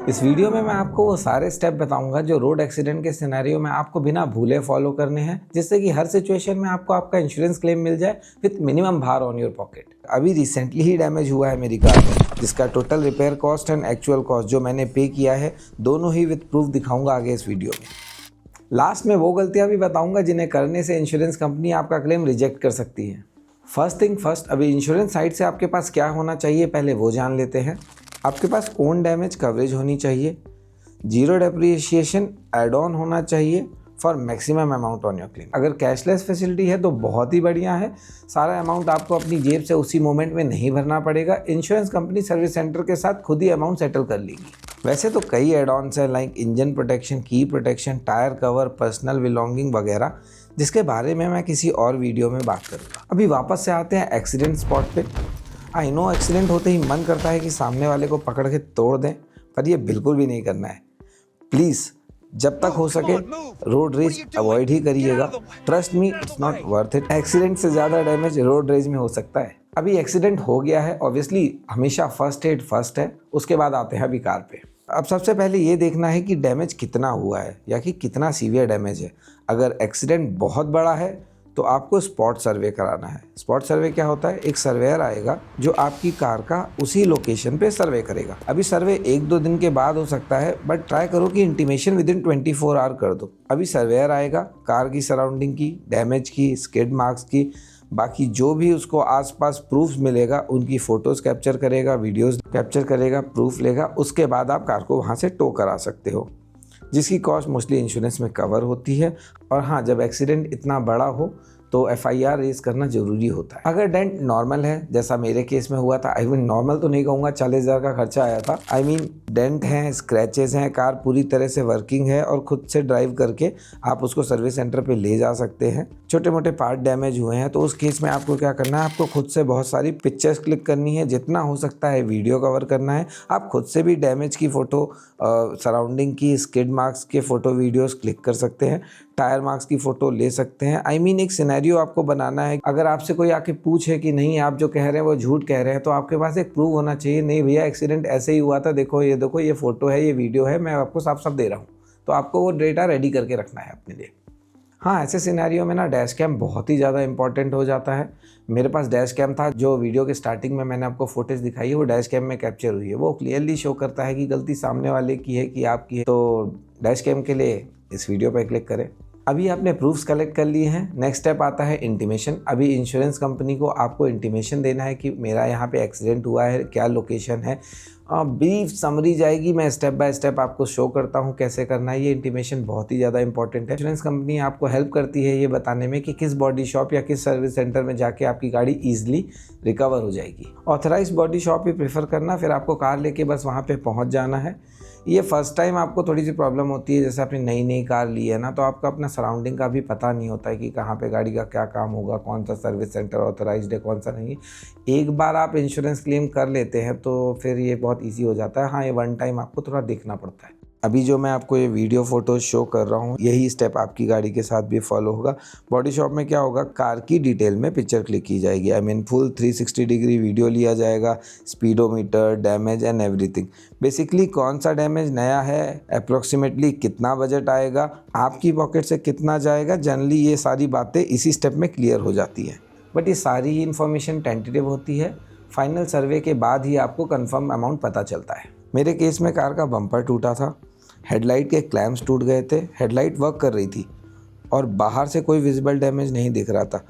इस वीडियो में मैं आपको वो सारे स्टेप बताऊंगा जो रोड एक्सीडेंट के सिनेरियो में आपको बिना भूले फॉलो करने हैं, जिससे कि हर सिचुएशन में आपको आपका इंश्योरेंस क्लेम मिल जाए विद मिनिमम भार ऑन योर पॉकेट। अभी रिसेंटली ही डैमेज हुआ है मेरी कार में, जिसका total repair cost and actual cost जो मैंने पे किया है दोनों ही विद प्रूफ दिखाऊंगा आगे इस वीडियो में। लास्ट में वो गलतियां भी बताऊंगा जिन्हें करने से इंश्योरेंस कंपनी आपका क्लेम रिजेक्ट कर सकती है। फर्स्ट थिंग फर्स्ट, अभी इंश्योरेंस साइड से आपके पास क्या होना चाहिए पहले वो जान लेते हैं। आपके पास ओन डैमेज कवरेज होनी चाहिए, जीरो डेप्रिसिएशन एड ऑन होना चाहिए for maximum amount on your claim. अगर कैशलेस फैसिलिटी है तो बहुत ही बढ़िया है, सारा अमाउंट आपको अपनी जेब से उसी मोमेंट में नहीं भरना पड़ेगा, इंश्योरेंस कंपनी सर्विस सेंटर के साथ खुद ही अमाउंट सेटल कर लेगी। वैसे तो कई एड ऑन्स हैं लाइक इंजन प्रोटेक्शन, की protection, tyre cover, personal belonging वगैरह, जिसके बारे में मैं किसी और वीडियो में बात करूँगा। अभी वापस से आते हैं एक्सीडेंट स्पॉट पे। आई नो एक्सीडेंट होते ही मन करता है कि सामने वाले को पकड़ के तोड़ दें, पर ये बिल्कुल भी नहीं करना है। प्लीज़ जब तक हो सके रोड रेज अवॉइड ही करिएगा। Trust me, it's not worth it. Accident से ज़्यादा डैमेज रोड रेज में हो सकता है। अभी एक्सीडेंट हो गया है, ऑब्वियसली हमेशा फर्स्ट एड फर्स्ट है, उसके बाद आते हैं अभी कार पे। अब सबसे पहले ये देखना है कि डैमेज कितना हुआ है या कि कितना सीवियर डैमेज है। अगर एक्सीडेंट बहुत बड़ा है तो आपको स्पॉट सर्वे कराना है। स्पॉट सर्वे क्या होता है? एक सर्वेयर आएगा जो आपकी कार का उसी लोकेशन पे सर्वे करेगा। अभी सर्वे 1-2 दिन के बाद हो सकता है, बट ट्राई करो कि इंटीमेशन विदिन 24 आवर कर दो। अभी सर्वेयर आएगा, कार की सराउंडिंग की, डैमेज की, स्किड मार्क्स की, बाकी जो भी उसको आसपास प्रूफ्स मिलेगा उनकी फ़ोटोज़ कैप्चर करेगा, वीडियोज़ कैप्चर करेगा, प्रूफ लेगा। उसके बाद आप कार को वहाँ से टो करा सकते हो, जिसकी कॉस्ट मोस्टली इंश्योरेंस में कवर होती है। और हाँ, जब एक्सीडेंट इतना बड़ा हो तो FIR रेज करना ज़रूरी होता है। अगर डेंट नॉर्मल है, जैसा मेरे केस में हुआ था, आई मीन नॉर्मल तो नहीं कहूँगा, 40,000 का खर्चा आया था। आई मीन डेंट हैं, स्क्रैचेस हैं, कार पूरी तरह से वर्किंग है और खुद से ड्राइव करके आप उसको सर्विस सेंटर पे ले जा सकते हैं। छोटे मोटे पार्ट डैमेज हुए हैं तो उस केस में आपको क्या करना है, आपको खुद से बहुत सारी पिक्चर्स क्लिक करनी है, जितना हो सकता है वीडियो कवर करना है। आप खुद से भी डैमेज की फ़ोटो, सराउंडिंग की, स्किड मार्क्स के फ़ोटो वीडियोज़ क्लिक कर सकते हैं, टायर मार्क्स की फ़ोटो ले सकते हैं। आई मीन एक सिनेरियो आपको बनाना है। अगर आपसे कोई आके पूछे कि नहीं आप जो कह रहे हैं वो झूठ कह रहे हैं, तो आपके पास एक प्रूफ होना चाहिए, नहीं भैया एक्सीडेंट ऐसे ही हुआ था, देखो ये फ़ोटो है, ये वीडियो है, मैं आपको साफ साफ दे रहा हूँ। तो आपको वो डेटा रेडी करके रखना है अपने लिए। हाँ, ऐसे सिनेरियो में ना डैश कैम बहुत ही ज़्यादा इंपॉर्टेंट हो जाता है। मेरे पास डैश कैम था, जो वीडियो के स्टार्टिंग में मैंने आपको फुटेज दिखाई है वो डैश कैम में कैप्चर हुई है। वो क्लियरली शो करता है कि गलती सामने वाले की है कि आपकी है। तो डैश कैम के लिए इस वीडियो पर क्लिक करें। अभी आपने प्रूफ्स कलेक्ट कर लिए हैं, नेक्स्ट स्टेप आता है इंटीमेशन। अभी इंश्योरेंस कंपनी को आपको इंटीमेशन देना है कि मेरा यहाँ पे एक्सीडेंट हुआ है, क्या लोकेशन है। ब्रीफ समरी जाएगी, मैं स्टेप बाय स्टेप आपको शो करता हूँ कैसे करना है। ये इंटीमेशन बहुत ही ज़्यादा इंपॉर्टेंट है। इंश्योरेंस कंपनी आपको हेल्प करती है ये बताने में कि किस बॉडी शॉप या किस सर्विस सेंटर में जाके आपकी गाड़ी ईजिली रिकवर हो जाएगी। ऑथराइज बॉडी शॉप ही प्रेफर करना, फिर आपको कार लेके बस वहाँ पे पहुँच जाना है। ये फर्स्ट टाइम आपको थोड़ी सी प्रॉब्लम होती है, जैसे आपने नई कार ली है ना, तो आपका अपना सराउंडिंग का भी पता नहीं होता है कि कहाँ पे गाड़ी का क्या काम होगा, कौन सा सर्विस सेंटर ऑथराइज्ड है, कौन सा नहीं है। एक बार आप इंश्योरेंस क्लेम कर लेते हैं तो फिर ये बहुत ईजी हो जाता है। हाँ, ये वन टाइम आपको थोड़ा देखना पड़ता है। अभी जो मैं आपको ये वीडियो फोटो शो कर रहा हूँ, यही स्टेप आपकी गाड़ी के साथ भी फॉलो होगा। बॉडी शॉप में क्या होगा, कार की डिटेल में पिक्चर क्लिक की जाएगी। I mean full 360 degree video लिया जाएगा, speedometer, damage and everything. Basically कौन सा डैमेज नया है, अप्रोक्सीमेटली कितना बजट आएगा, आपकी पॉकेट से कितना जाएगा, जनरली ये सारी बातें इसी स्टेप में क्लियर हो जाती है। बट ये सारी ही इन्फॉर्मेशन टेंटेटिव होती है, फाइनल सर्वे के बाद ही आपको कंफर्म अमाउंट पता चलता है। मेरे केस में कार का बम्पर टूटा था, हेडलाइट के क्लैम्प्स टूट गए थे, हेडलाइट वर्क कर रही थी और बाहर से कोई विजिबल डैमेज नहीं दिख रहा था,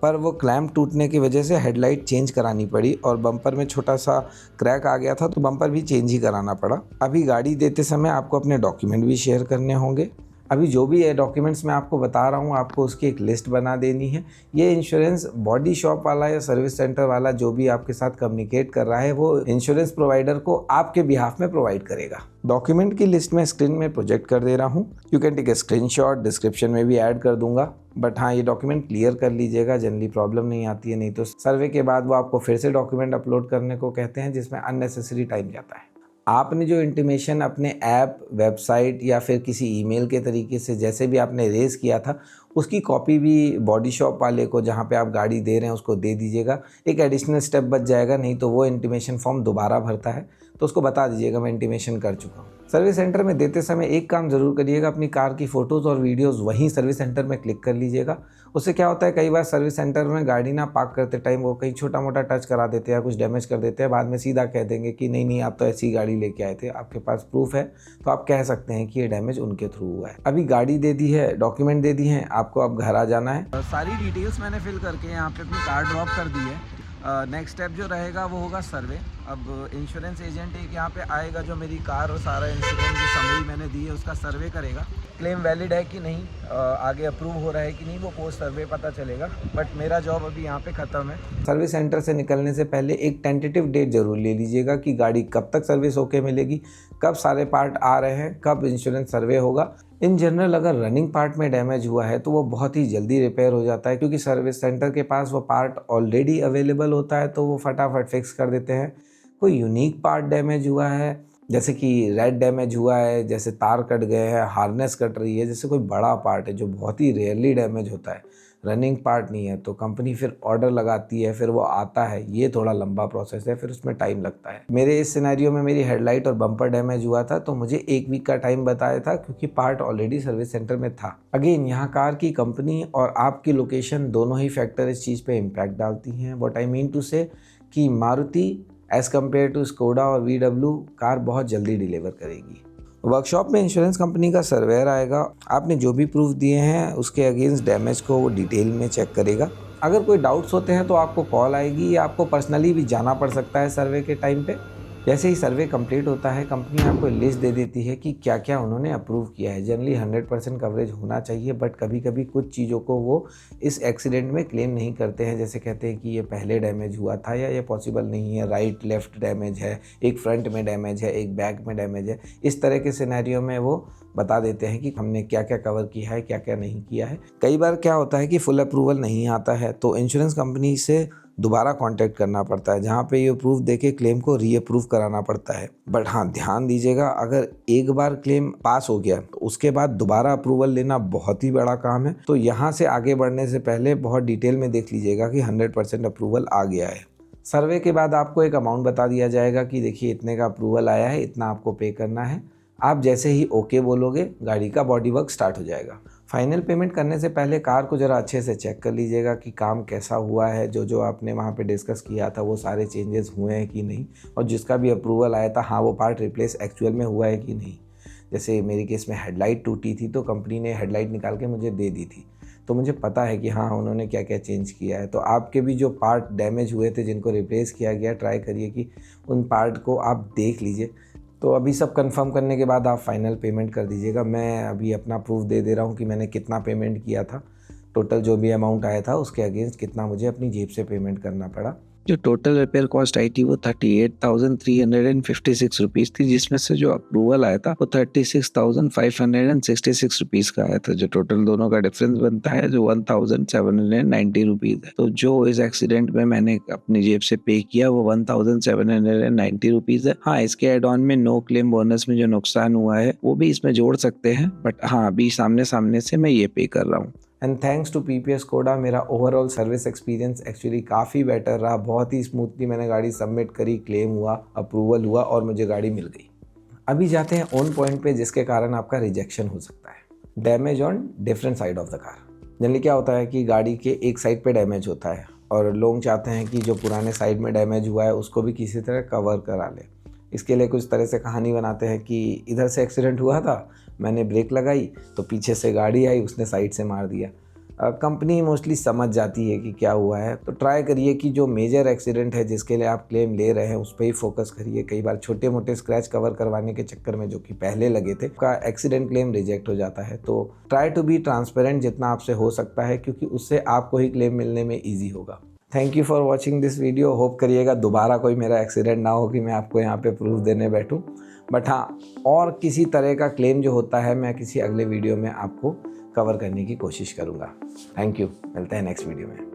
पर वो क्लैम्प टूटने की वजह से हेडलाइट चेंज करानी पड़ी और बम्पर में छोटा सा क्रैक आ गया था, तो बम्पर भी चेंज ही कराना पड़ा। अभी गाड़ी देते समय आपको अपने डॉक्यूमेंट भी शेयर करने होंगे। अभी जो भी डॉक्यूमेंट्स मैं आपको बता रहा हूँ, आपको उसकी एक लिस्ट बना देनी है। ये इंश्योरेंस बॉडी शॉप वाला या सर्विस सेंटर वाला जो भी आपके साथ कम्युनिकेट कर रहा है, वो इंश्योरेंस प्रोवाइडर को आपके बिहाफ में प्रोवाइड करेगा। डॉक्यूमेंट की लिस्ट में स्क्रीन में प्रोजेक्ट कर दे रहा हूँ, you can take a screenshot, description में भी ऐड कर दूंगा। बट हाँ, ये डॉक्यूमेंट क्लियर कर लीजिएगा, जनरली प्रॉब्लम नहीं आती है। नहीं तो सर्वे के बाद वो आपको फिर से डॉक्यूमेंट अपलोड करने को कहते हैं, जिसमें अननेसेसरी टाइम जाता है। आपने जो इंटीमेशन अपने ऐप, वेबसाइट या फिर किसी ईमेल के तरीके से जैसे भी आपने रेज़ किया था, उसकी कॉपी भी बॉडी शॉप वाले को, जहाँ पे आप गाड़ी दे रहे हैं, उसको दे दीजिएगा। एक एडिशनल स्टेप बच जाएगा, नहीं तो वो इंटीमेशन फॉर्म दोबारा भरता है। तो उसको बता दीजिएगा मैं इंटीमेशन कर चुका हूँ। सर्विस सेंटर में देते समय एक काम ज़रूर करिएगा, अपनी कार की फ़ोटोज़ और वीडियोज़ वहीं सर्विस सेंटर में क्लिक कर लीजिएगा। उससे क्या होता है, कई बार सर्विस सेंटर में गाड़ी ना पार्क करते टाइम वो कहीं छोटा मोटा टच करा देते हैं, कुछ डैमेज कर देते हैं, बाद में सीधा कह देंगे कि नहीं आप तो ऐसी गाड़ी लेके आए थे, आपके पास प्रूफ है, तो आप कह सकते हैं कि ये डैमेज उनके थ्रू हुआ है। अभी गाड़ी दे दी है, डॉक्यूमेंट दे दी हैं, आपको अब घर आ जाना है। सारी डिटेल्स मैंने फिल करके यहाँ पे अपनी कार ड्रॉप कर दी है। नेक्स्ट स्टेप जो रहेगा वो होगा सर्वे। अब इंश्योरेंस एजेंट एक यहाँ पे आएगा जो मेरी कार और सारा इंश्योरेंस जो समरी मैंने दी है उसका सर्वे करेगा। क्लेम वैलिड है कि नहीं, आगे अप्रूव हो रहा है कि नहीं, वो पोस्ट सर्वे पता चलेगा। बट मेरा जॉब अभी यहाँ पे ख़त्म है। सर्विस सेंटर से निकलने से पहले एक टेंटेटिव डेट ज़रूर ले लीजिएगा कि गाड़ी कब तक सर्विस होके मिलेगी, कब सारे पार्ट आ रहे हैं, कब इंश्योरेंस सर्वे होगा। इन जनरल अगर रनिंग पार्ट में डैमेज हुआ है तो वो बहुत ही जल्दी रिपेयर हो जाता है, क्योंकि सर्विस सेंटर के पास वो पार्ट ऑलरेडी अवेलेबल होता है, तो वो फटाफट फिक्स कर देते हैं। कोई यूनिक पार्ट डैमेज हुआ है, जैसे कि रेड डैमेज हुआ है, जैसे तार कट गए हैं, हार्नेस कट रही है, जैसे कोई बड़ा पार्ट है जो बहुत ही रेयरली डैमेज होता है, रनिंग पार्ट नहीं है, तो कंपनी फिर ऑर्डर लगाती है, फिर वो आता है। ये थोड़ा लंबा प्रोसेस है, फिर उसमें टाइम लगता है। मेरे इस सिनेरियो में मेरी हेडलाइट और बम्पर डैमेज हुआ था, तो मुझे 1 वीक का टाइम बताया था, क्योंकि पार्ट ऑलरेडी सर्विस सेंटर में था। अगेन यहाँ कार की कंपनी और आपकी लोकेशन दोनों ही फैक्टर इस चीज़ पे इम्पैक्ट डालती हैं। What I mean to say कि Maruti as compared to Skoda और VW कार बहुत जल्दी डिलीवर करेगी। वर्कशॉप में इंश्योरेंस कंपनी का सर्वेयर आएगा, आपने जो भी प्रूफ दिए हैं उसके अगेंस्ट डैमेज को वो डिटेल में चेक करेगा। अगर कोई डाउट्स होते हैं तो आपको कॉल आएगी या आपको पर्सनली भी जाना पड़ सकता है सर्वे के टाइम पे। जैसे ही सर्वे कंप्लीट होता है, कंपनी आपको लिस्ट दे देती है कि क्या क्या उन्होंने अप्रूव किया है। जनरली 100% कवरेज होना चाहिए, बट कभी कभी कुछ चीज़ों को वो इस एक्सीडेंट में क्लेम नहीं करते हैं। जैसे कहते हैं कि ये पहले डैमेज हुआ था या ये पॉसिबल नहीं है, राइट लेफ्ट डैमेज है, एक फ्रंट में डैमेज है, एक बैक में डैमेज है। इस तरह के सिनेरियो में वो बता देते हैं कि हमने क्या क्या कवर किया है, क्या क्या नहीं किया है। कई बार क्या होता है कि फुल अप्रूवल नहीं आता है, तो इंश्योरेंस कंपनी से दोबारा कांटेक्ट करना पड़ता है, जहाँ पे ये प्रूफ देके क्लेम को रीअप्रूव कराना पड़ता है। बट हाँ, ध्यान दीजिएगा, अगर एक बार क्लेम पास हो गया तो उसके बाद दोबारा अप्रूवल लेना बहुत ही बड़ा काम है। तो यहाँ से आगे बढ़ने से पहले बहुत डिटेल में देख लीजिएगा कि 100% अप्रूवल आ गया है। सर्वे के बाद आपको एक अमाउंट बता दिया जाएगा कि देखिए इतने का अप्रूवल आया है, इतना आपको पे करना है। आप जैसे ही ओके बोलोगे, गाड़ी का बॉडी वर्क स्टार्ट हो जाएगा। फाइनल पेमेंट करने से पहले कार को ज़रा अच्छे से चेक कर लीजिएगा कि काम कैसा हुआ है, जो आपने वहाँ पे डिस्कस किया था वो सारे चेंजेस हुए हैं कि नहीं, और जिसका भी अप्रूवल आया था हाँ वो पार्ट रिप्लेस एक्चुअल में हुआ है कि नहीं। जैसे मेरे केस में हेडलाइट टूटी थी, तो कंपनी ने हेडलाइट निकाल के मुझे दे दी थी, तो मुझे पता है कि हाँ उन्होंने क्या क्या चेंज किया है। तो आपके भी जो पार्ट डैमेज हुए थे जिनको रिप्लेस किया गया, ट्राई करिए कि उन पार्ट को आप देख लीजिए। तो अभी सब कंफर्म करने के बाद आप फाइनल पेमेंट कर दीजिएगा। मैं अभी अपना प्रूफ दे रहा हूँ कि मैंने कितना पेमेंट किया था, टोटल जो भी अमाउंट आया था उसके अगेंस्ट कितना मुझे अपनी जेब से पेमेंट करना पड़ा। जो टोटल रिपेयर कॉस्ट आई थी वो 38,356 रुपीज़ थी, जिसमें से जो अप्रूवल आया था वो 36,566 रुपीज़ का आया था। जो टोटल दोनों का डिफरेंस बनता है जो 1,790 रुपीज़ है। तो जो इस एक्सीडेंट में मैंने अपनी जेब से पे किया वो 1,790 रुपीज़ है। हाँ, इसके एड ऑन में नो क्लेम बोनस में जो नुकसान हुआ है वो भी इसमें जोड़ सकते हैं, बट हाँ अभी सामने सामने से मैं ये पे कर रहा हूँ। And thanks to PPS Skoda मेरा ओवरऑल सर्विस एक्सपीरियंस एक्चुअली काफ़ी बेटर रहा। बहुत ही स्मूथली मैंने गाड़ी सबमिट करी, क्लेम हुआ, अप्रूवल हुआ और मुझे गाड़ी मिल गई। अभी जाते हैं ऑन पॉइंट पे जिसके कारण आपका रिजेक्शन हो सकता है। Damage on different side of the car. Generally क्या होता है कि गाड़ी के एक साइड पे डैमेज होता है और लोग चाहते हैं कि जो पुराने साइड में डैमेज हुआ है उसको भी किसी तरह कवर करा ले। इसके लिए कुछ तरह से कहानी बनाते हैं कि इधर से एक्सीडेंट हुआ था, मैंने ब्रेक लगाई तो पीछे से गाड़ी आई, उसने साइड से मार दिया। कंपनी मोस्टली समझ जाती है कि क्या हुआ है। तो ट्राई करिए कि जो मेजर एक्सीडेंट है जिसके लिए आप क्लेम ले रहे हैं उस पर ही फोकस करिए। कई बार छोटे मोटे स्क्रैच कवर करवाने के चक्कर में जो कि पहले लगे थे का एक्सीडेंट क्लेम रिजेक्ट हो जाता है। तो ट्राई टू बी ट्रांसपेरेंट जितना आपसे हो सकता है, क्योंकि उससे आपको ही क्लेम मिलने में ईजी होगा। Thank you for watching this video. Hope करिएगा दोबारा कोई मेरा एक्सीडेंट ना हो कि मैं आपको यहाँ पे प्रूफ देने बैठूँ। बट हाँ, और किसी तरह का क्लेम जो होता है मैं किसी अगले वीडियो में आपको कवर करने की कोशिश करूँगा। थैंक यू, मिलते हैं नेक्स्ट वीडियो में।